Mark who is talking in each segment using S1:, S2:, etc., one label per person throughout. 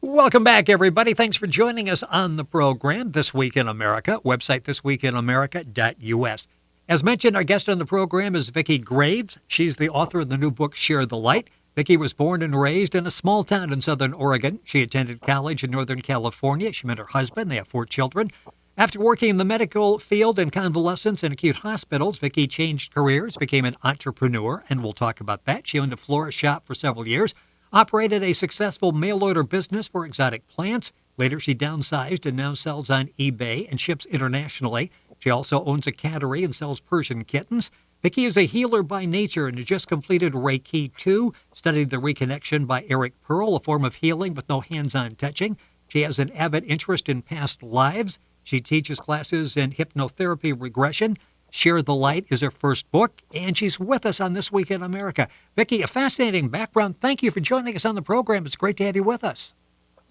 S1: Welcome back, everybody. Thanks for joining us on the program This Week in America, website thisweekinamerica.us. As mentioned, our guest on the program is Vicki Graves. She's the author of the new book, Share the Light. Vicki was born and raised in a small town in southern Oregon. She attended college in Northern California. She met her husband. They have 4 children. After working in the medical field in convalescents and acute hospitals, Vicki changed careers, became an entrepreneur, and we'll talk about that. She owned a florist shop for several years, operated a successful mail-order business for exotic plants. Later, she downsized and now sells on eBay and ships internationally. She also owns a cattery and sells Persian kittens. Vicki is a healer by nature and has just completed Reiki II, studied the Reconnection by Eric Pearl, a form of healing with no hands-on touching. She has an avid interest in past lives. She teaches classes in hypnotherapy regression. Share the Light is her first book, and she's with us on This Week in America. Vicki, a fascinating background. Thank you for joining us on the program. It's great to have you with us.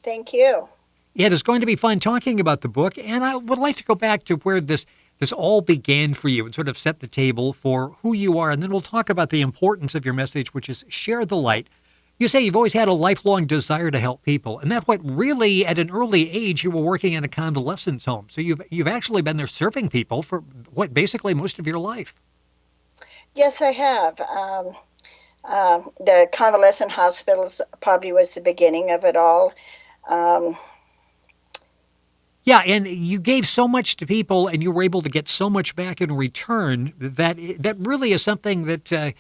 S2: Thank you.
S1: It is going to be fun talking about the book, and I would like to go back to where this all began for you and sort of set the table for who you are, and then we'll talk about the importance of your message, which is share the light. You say you've always had a lifelong desire to help people, and that's what really, at an early age, you were working in a convalescence home. So you've actually been there serving people for, basically most of your life.
S2: Yes, I have. The convalescent hospitals probably was the beginning of it all.
S1: Yeah, and you gave so much to people, and you were able to get so much back in return that really is something that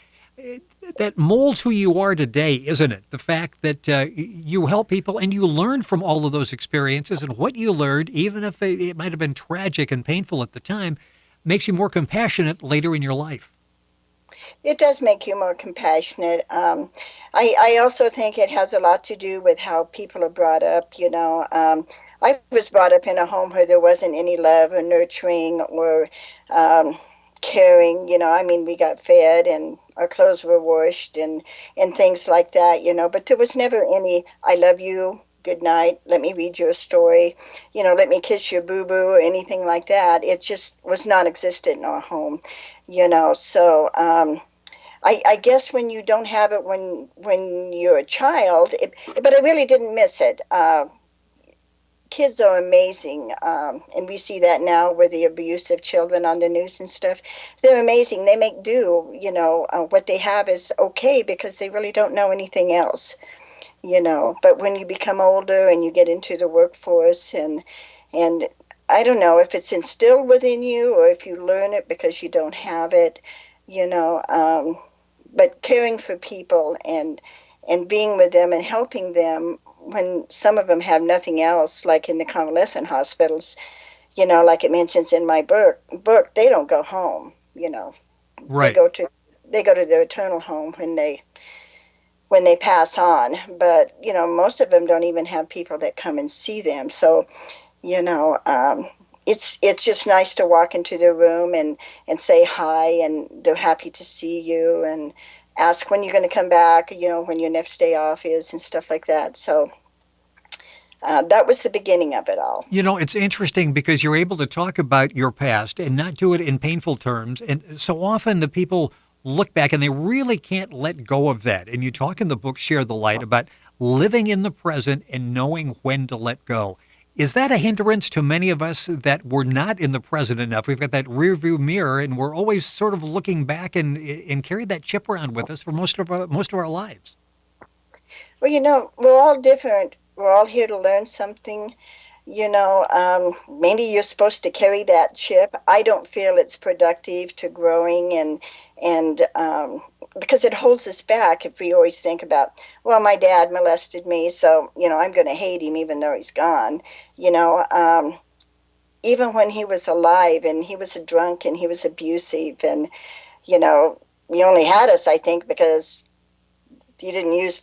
S1: molds who you are today, isn't it? The fact that you help people and you learn from all of those experiences, and what you learned, even if it might have been tragic and painful at the time, makes you more compassionate later in your life.
S2: It does make you more compassionate. I also think it has a lot to do with how people are brought up, I was brought up in a home where there wasn't any love or nurturing or caring, we got fed and our clothes were washed and things like that, but there was never any, I love you, good night, let me read you a story, let me kiss your boo-boo or anything like that. It just was non-existent in our home, so I guess when you don't have it when you're a child, but I really didn't miss it. Kids are amazing, and we see that now with the abusive children on the news and stuff. They're amazing. They make do, what they have is okay because they really don't know anything else, But when you become older and you get into the workforce and I don't know if it's instilled within you or if you learn it because you don't have it, but caring for people and being with them and helping them when some of them have nothing else, like in the convalescent hospitals, like it mentions in my book, they don't go home,
S1: Right.
S2: They go to their eternal home when they pass on. But, most of them don't even have people that come and see them. So, it's just nice to walk into the room and say hi, and they're happy to see you and ask when you're going to come back, when your next day off is and stuff like that. So that was the beginning of it all.
S1: It's interesting because you're able to talk about your past and not do it in painful terms. And so often the people look back and they really can't let go of that. And you talk in the book, Share the Light, about living in the present and knowing when to let go. Is that a hindrance to many of us that we're not in the present enough? We've got that rear view mirror and we're always sort of looking back and carry that chip around with us for most of our lives.
S2: Well, we're all different. We're all here to learn something. Maybe you're supposed to carry that chip. I don't feel it's productive to growing and because it holds us back if we always think about, well, my dad molested me, so, I'm going to hate him even though he's gone. Even when he was alive and he was a drunk and he was abusive and, he only had us, I think, because he didn't use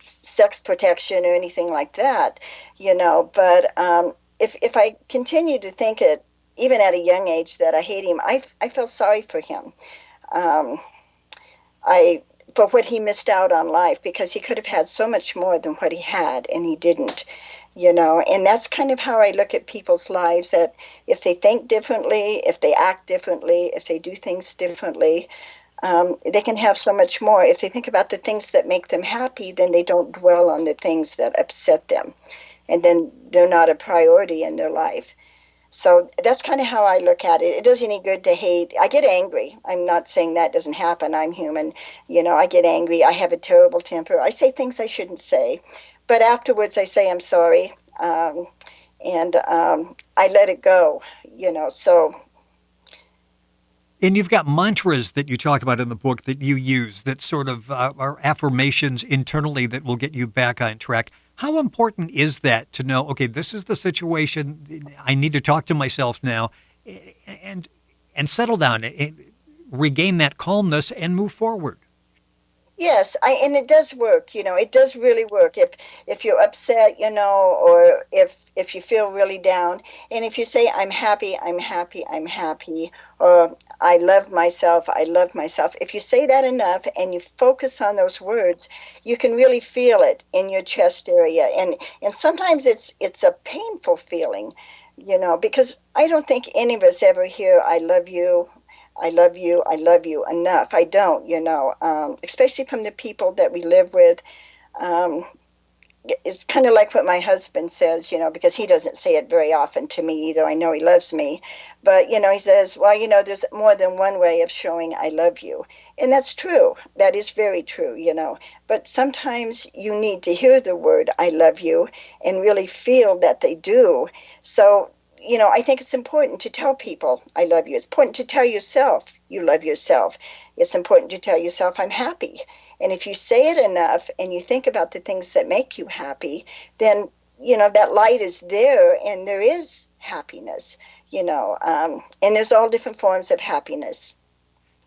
S2: sex protection or anything like that, but if I continue to think it, even at a young age, that I hate him, I feel sorry for him. For what he missed out on life, because he could have had so much more than what he had and he didn't, and that's kind of how I look at people's lives, that if they think differently, if they act differently, if they do things differently, they can have so much more. If they think about the things that make them happy, then they don't dwell on the things that upset them. And then they're not a priority in their life. So that's kind of how I look at it. It does any good to hate. I get angry. I'm not saying that doesn't happen. I'm human. I get angry. I have a terrible temper. I say things I shouldn't say. But afterwards, I say I'm sorry. And I let it go, so.
S1: And you've got mantras that you talk about in the book that you use that sort of are affirmations internally that will get you back on track. How important is that to know, okay, this is the situation, I need to talk to myself now and settle down and regain that calmness and move forward?
S2: Yes, and it does work. It does really work. If you're upset, or if you feel really down, and if you say I'm happy, I'm happy, I'm happy, or I love myself, I love myself. If you say that enough and you focus on those words, you can really feel it in your chest area, and sometimes it's a painful feeling, because I don't think any of us ever hear I love you. I love you, I love you enough. I don't, especially from the people that we live with. It's kind of like what my husband says, because he doesn't say it very often to me either. I know he loves me. But, he says, well, there's more than one way of showing I love you. And that's true. That is very true, But sometimes you need to hear the word I love you and really feel that they do. So, I think it's important to tell people I love you. It's important to tell yourself you love yourself. It's important to tell yourself I'm happy. And if you say it enough and you think about the things that make you happy, then, that light is there and there is happiness, and there's all different forms of happiness.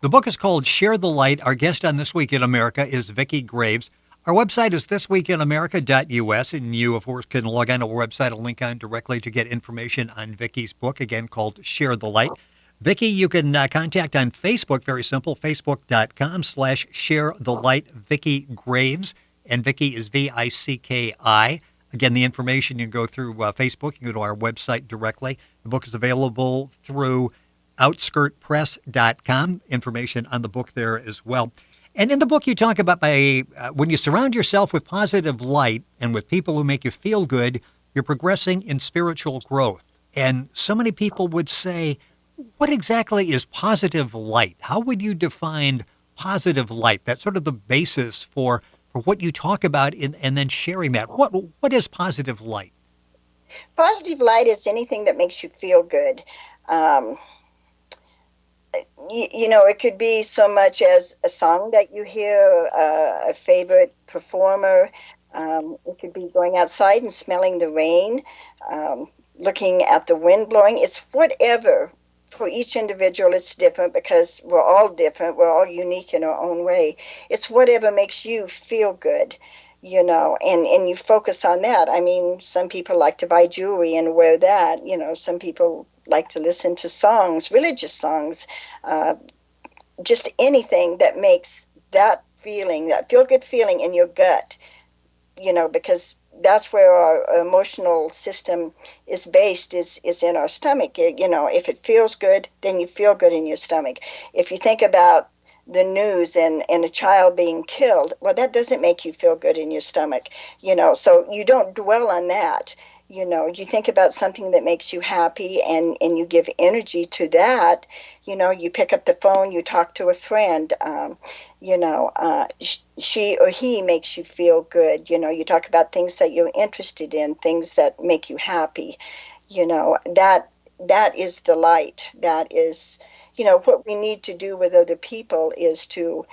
S1: The book is called Share the Light. Our guest on This Week in America is Vicki Graves. Our website is thisweekinamerica.us, and you, of course, can log on to our website and link on directly to get information on Vicki's book, again, called Share the Light. Vicki, you can contact on Facebook, very simple, facebook.com/share the light, Vicki Graves, and Vicki is Vicki. Again, the information, you can go through Facebook, you can go to our website directly. The book is available through outskirtpress.com, information on the book there as well. And in the book, you talk about when you surround yourself with positive light and with people who make you feel good, you're progressing in spiritual growth. And so many people would say, what exactly is positive light? How would you define positive light? That's sort of the basis for what you talk about and then sharing that. What is positive light?
S2: Positive light is anything that makes you feel good. It could be so much as a song that you hear, a favorite performer. It could be going outside and smelling the rain, looking at the wind blowing. It's whatever. For each individual, it's different because we're all different. We're all unique in our own way. It's whatever makes you feel good, and you focus on that. I mean, some people like to buy jewelry and wear that. Some people like to listen to songs, religious songs, just anything that makes that feeling, that feel-good feeling in your gut, because that's where our emotional system is based, is in our stomach. If it feels good, then you feel good in your stomach. If you think about the news and a child being killed, well, that doesn't make you feel good in your stomach, so you don't dwell on that. You think about something that makes you happy and you give energy to that. You pick up the phone, you talk to a friend, she or he makes you feel good. You talk about things that you're interested in, things that make you happy. That is the light. That is, what we need to do with other people is to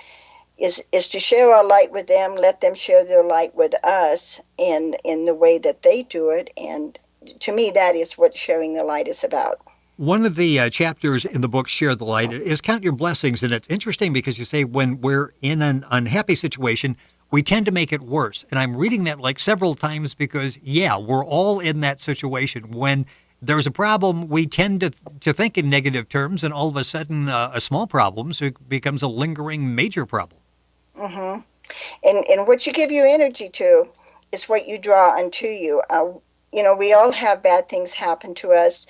S2: share our light with them, let them share their light with us in the way that they do it. And to me, that is what sharing the light is about.
S1: One of the chapters in the book, Share the Light, is Count Your Blessings. And it's interesting because you say when we're in an unhappy situation, we tend to make it worse. And I'm reading that like several times because, yeah, we're all in that situation. When there's a problem, we tend to think in negative terms, and all of a sudden a small problem becomes a lingering major problem.
S2: Mm-hmm. And what you give your energy to is what you draw unto you. we all have bad things happen to us.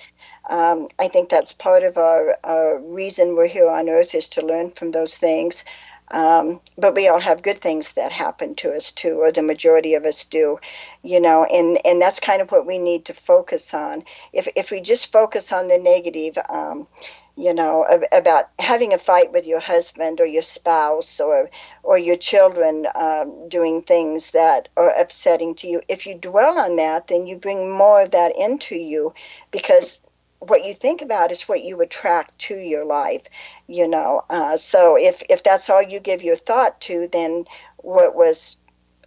S2: I think that's part of our reason we're here on earth, is to learn from those things. But we all have good things that happen to us too, or the majority of us do, and that's kind of what we need to focus on. If we just focus on the negative, about having a fight with your husband or your spouse, or your children doing things that are upsetting to you, if you dwell on that, then you bring more of that into you, because what you think about is what you attract to your life, so if that's all you give your thought to, then what was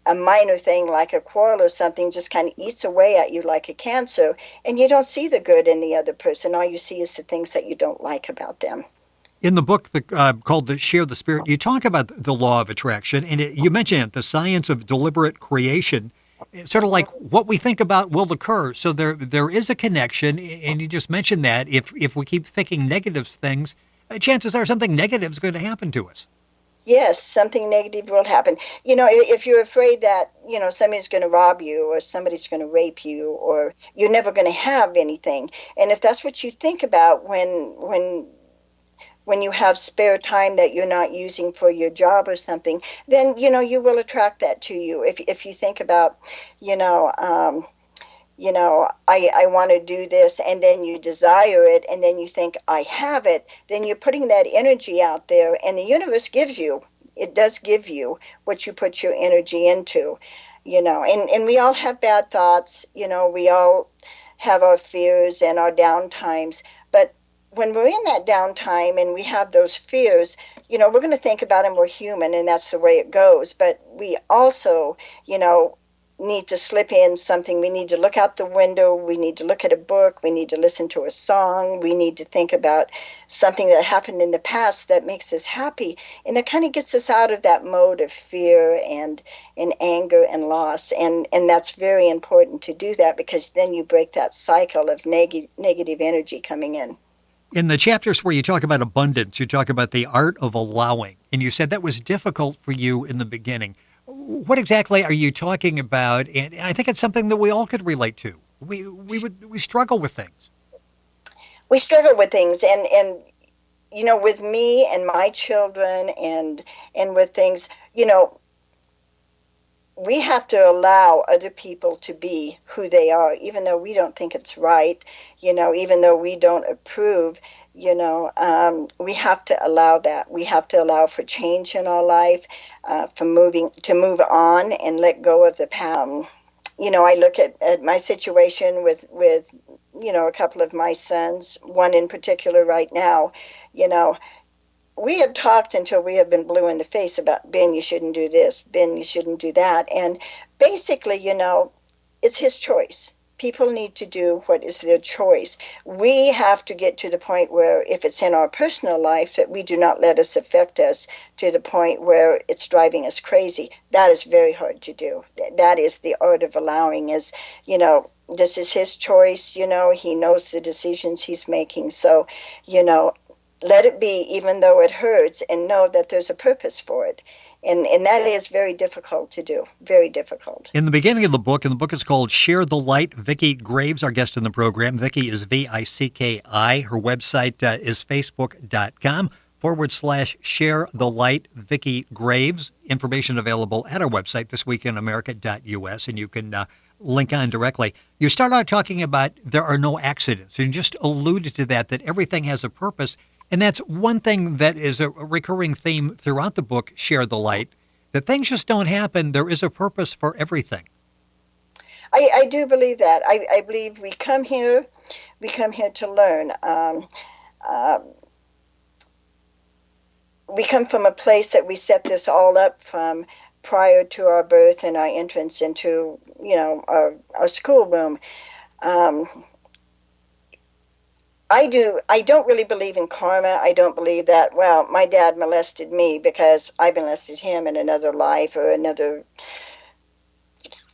S2: a minor thing like a quarrel or something just kind of eats away at you like a cancer, and you don't see the good in the other person. All you see is the things that you don't like about them.
S1: In the book called Share the Spirit, you talk about the law of attraction, and you mention it, the science of deliberate creation. It's sort of like what we think about will occur. So there is a connection, and you just mentioned that if we keep thinking negative things, chances are something negative is going to happen to us.
S2: Yes, something negative will happen. If you're afraid that, somebody's going to rob you, or somebody's going to rape you, or you're never going to have anything. And if that's what you think about when you have spare time that you're not using for your job or something, then, you will attract that to you. If you think about, I want to do this, and then you desire it, and then you think, I have it, then you're putting that energy out there, and the universe does give you what you put your energy into, and we all have bad thoughts, we all have our fears and our down times, but when we're in that downtime and we have those fears, we're going to think about them. We're human, and that's the way it goes. But we also, need to slip in something. We need to look out the window. We need to look at a book. We need to listen to a song. We need to think about something that happened in the past that makes us happy. And that kind of gets us out of that mode of fear and anger and loss. And that's very important to do that, because then you break that cycle of negative energy coming in.
S1: In the chapters where you talk about abundance, you talk about the art of allowing, and you said that was difficult for you in the beginning. What exactly are you talking about? And I think it's something that we all could relate to. We struggle with things.
S2: We struggle with things, and with me and my children, and with things, we have to allow other people to be who they are, even though we don't think it's right, even though we don't approve, we have to allow that. We have to allow for change in our life, to move on and let go of the past. I look at my situation with a couple of my sons, one in particular right now, we have talked until we have been blue in the face about, Ben, you shouldn't do this, Ben, you shouldn't do that. And basically, it's his choice. People need to do what is their choice. We have to get to the point where, if it's in our personal life, that we do not let it affect us to the point where it's driving us crazy. That is very hard to do. That is the art of allowing, is, this is his choice, he knows the decisions he's making. So, let it be, even though it hurts, and know that there's a purpose for it. And that is very difficult to do, very difficult.
S1: In the beginning of the book, and the book is called Share the Light, Vicki Graves, our guest in the program. Vicki is Vicki. Her website is facebook.com/Share the Light, Vicki Graves. Information available at our website, thisweekinamerica.us, and you can link on directly. You start out talking about there are no accidents, and just alluded to that everything has a purpose. And that's one thing that is a recurring theme throughout the book, Share the Light, that things just don't happen. There is a purpose for everything.
S2: I do believe that. I believe we come here to learn. We come from a place that we set this all up from prior to our birth and our entrance into, our schoolroom. I don't really believe in karma. I don't believe that, well, my dad molested me because I molested him in another life, or another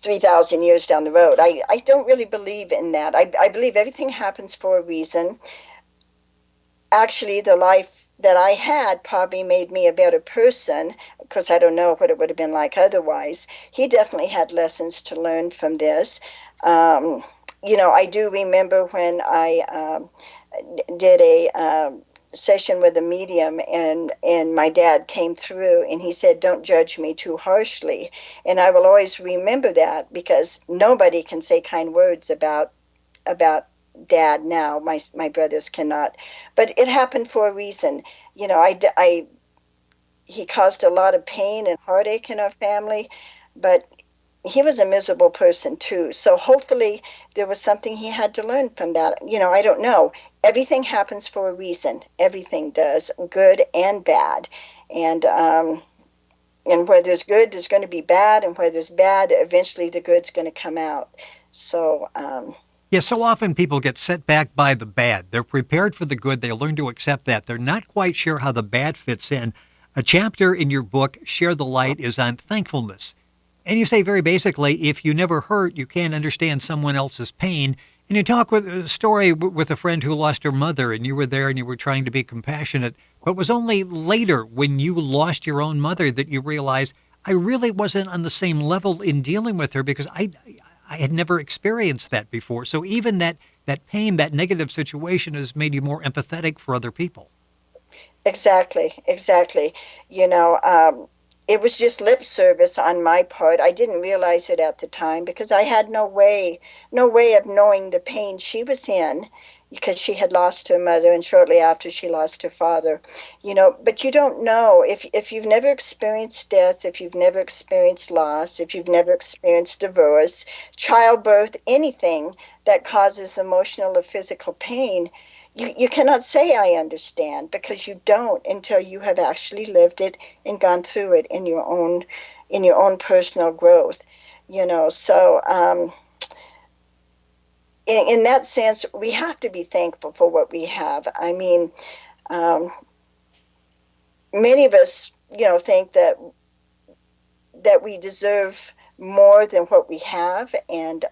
S2: 3,000 years down the road. I don't really believe in that. I believe everything happens for a reason. Actually, the life that I had probably made me a better person, because I don't know what it would have been like otherwise. He definitely had lessons to learn from this. I do remember when I did a session with a medium, and my dad came through and he said, "Don't judge me too harshly." And I will always remember that, because nobody can say kind words about dad now. My brothers cannot, but it happened for a reason. He caused a lot of pain and heartache in our family, but he was a miserable person too. So hopefully there was something he had to learn from that. I don't know. Everything happens for a reason. Everything does, good and bad. And where there's good, there's going to be bad, and where there's bad, eventually the good's going to come out. So
S1: Yeah, so often people get set back by the bad. They're prepared for the good. They learn to accept that. They're not quite sure how the bad fits in. A chapter in your book, Share the Light, is on thankfulness. And you say very basically, if you never hurt, you can't understand someone else's pain. And you talk with a story with a friend who lost her mother, and you were there and you were trying to be compassionate. But it was only later, when you lost your own mother, that you realized I really wasn't on the same level in dealing with her, because I had never experienced that before. So even that pain, that negative situation, has made you more empathetic for other people.
S2: exactly, exactly. It was just lip service on my part. I didn't realize it at the time, because I had no way of knowing the pain she was in, because she had lost her mother, and shortly after she lost her father. But you don't know, if you've never experienced death, if you've never experienced loss, if you've never experienced divorce, childbirth, anything that causes emotional or physical pain. You cannot say I understand, because you don't until you have actually lived it and gone through it in your own personal growth. So in that sense, we have to be thankful for what we have. I mean, um, many of us, think that we deserve more than what we have, and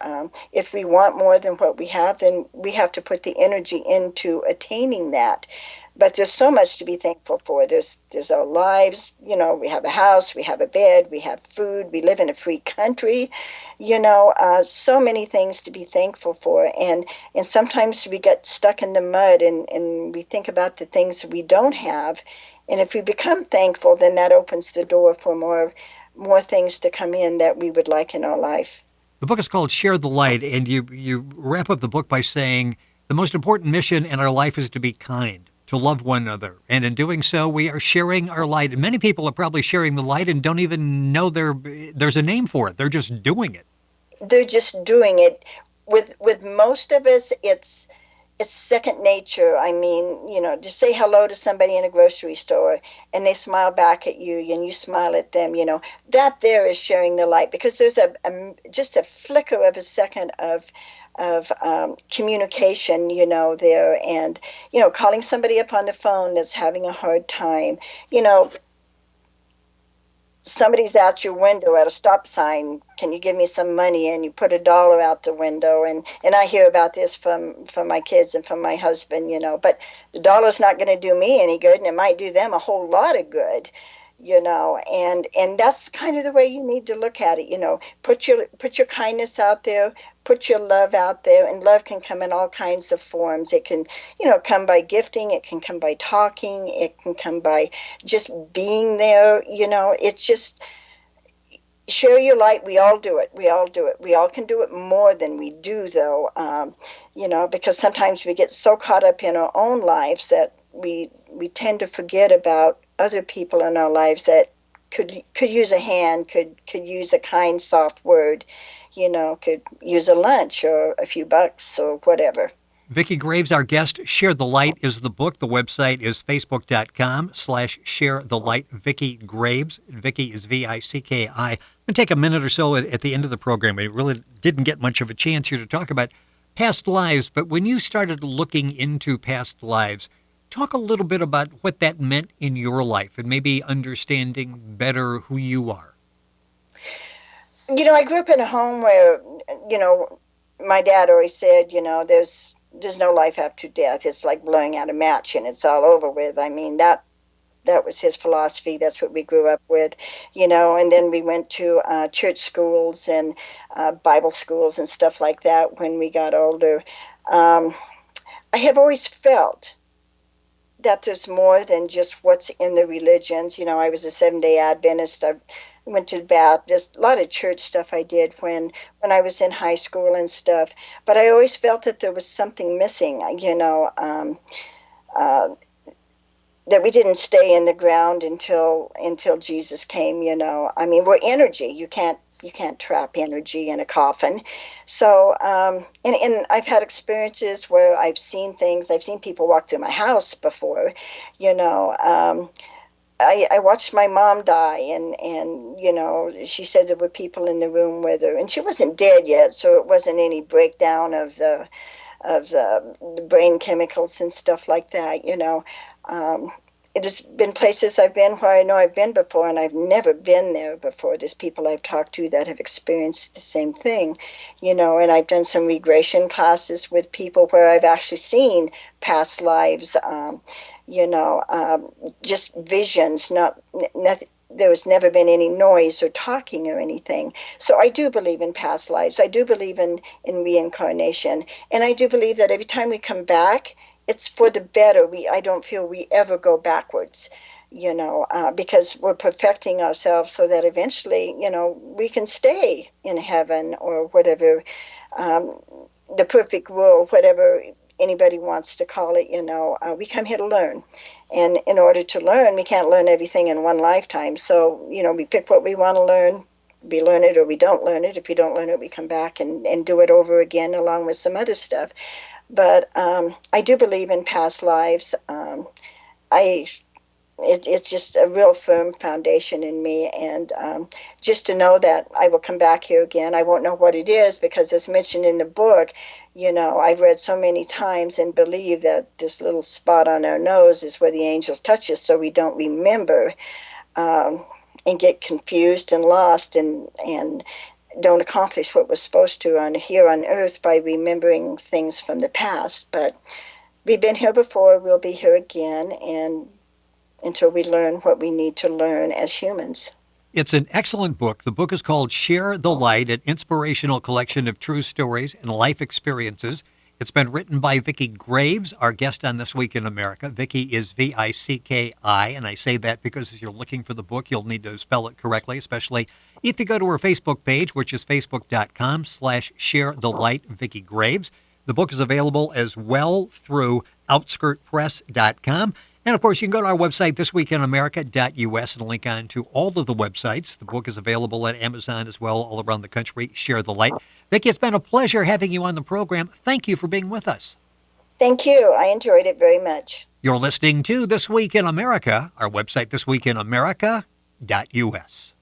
S2: if we want more than what we have, then we have to put the energy into attaining that. But there's so much to be thankful for. There's our lives. We have a house, we have a bed, we have food, we live in a free country. So many things to be thankful for, and sometimes we get stuck in the mud, and we think about the things we don't have. And if we become thankful, then that opens the door for more things to come in that we would like in our life.
S1: The book is called Share the Light, and you wrap up the book by saying the most important mission in our life is to be kind, to love one another. And in doing so, we are sharing our light. And many people are probably sharing the light and don't even know there's a name for it. They're just doing it.
S2: They're just doing it. With most of us, it's second nature. I mean, to say hello to somebody in a grocery store and they smile back at you and you smile at them, that there is sharing the light, because there's just a flicker of a second of communication, there, and, calling somebody up on the phone that's having a hard time, somebody's out your window at a stop sign, can you give me some money? And you put $1 out the window. And I hear about this from my kids and from my husband, but the dollar's not going to do me any good, and it might do them a whole lot of good. And that's kind of the way you need to look at it. Put your kindness out there, put your love out there, and love can come in all kinds of forms. It can, come by gifting, it can come by talking, it can come by just being there. It's just share your light. We all do it. We all can do it more than we do, though. Because sometimes we get so caught up in our own lives that we tend to forget about other people in our lives that could use a hand, could use a kind, soft word, could use a lunch or a few bucks or whatever.
S1: Vicki Graves, our guest. Share the Light is the book. The website is facebook.com/share the light. Vicki Graves. Vicki is Vicki. I'm going to take a minute or so at the end of the program. We really didn't get much of a chance here to talk about past lives, but when you started looking into past lives, talk a little bit about what that meant in your life and maybe understanding better who you are.
S2: I grew up in a home where, my dad always said, there's no life after death. It's like blowing out a match and it's all over with. I mean, that that was his philosophy. That's what we grew up with, and then we went to church schools and Bible schools and stuff like that when we got older. I have always felt that there's more than just what's in the religions. I was a Seventh-day Adventist. I went to Baptist, a lot of church stuff I did when I was in high school and stuff. But I always felt that there was something missing, that we didn't stay in the ground until Jesus came. I mean, we're energy. You can't trap energy in a coffin. So, and I've had experiences where I've seen things. I've seen people walk through my house before. I watched my mom die, and she said there were people in the room with her, and she wasn't dead yet, so it wasn't any breakdown of the brain chemicals and stuff like that. There's been places I've been where I know I've been before, and I've never been there before. There's people I've talked to that have experienced the same thing, and I've done some regression classes with people where I've actually seen past lives, just visions, nothing. There was never been any noise or talking or anything. So I do believe in past lives. I do believe in reincarnation. And I do believe that every time we come back, it's for the better. I don't feel we ever go backwards, because we're perfecting ourselves so that eventually, we can stay in heaven or whatever, the perfect world, whatever anybody wants to call it. We come here to learn. And in order to learn, we can't learn everything in one lifetime. So, we pick what we want to learn. We learn it or we don't learn it. If we don't learn it, we come back and do it over again along with some other stuff. But I do believe in past lives. It's just a real firm foundation in me. And just to know that I will come back here again. I won't know what it is because, as mentioned in the book, I've read so many times and believe that this little spot on our nose is where the angels touch us so we don't remember and get confused and lost and don't accomplish what we're supposed to here on earth by remembering things from the past. But we've been here before, we'll be here again, and until we learn what we need to learn as humans.
S1: It's an excellent book. The book is called Share the Light, an inspirational collection of true stories and life experiences. It's been written by Vicki Graves, our guest on This Week in America. Vicki is Vicki, and I say that because as you're looking for the book, you'll need to spell it correctly, especially if you go to her Facebook page, which is facebook.com/sharethelight Vicki Graves. The book is available as well through outskirtpress.com. And, of course, you can go to our website, thisweekinamerica.us, and link on to all of the websites. The book is available at Amazon as well all around the country. Share the Light. Vicki, it's been a pleasure having you on the program. Thank you for being with us.
S2: Thank you. I enjoyed it very much.
S1: You're listening to This Week in America, our website, thisweekinamerica.us.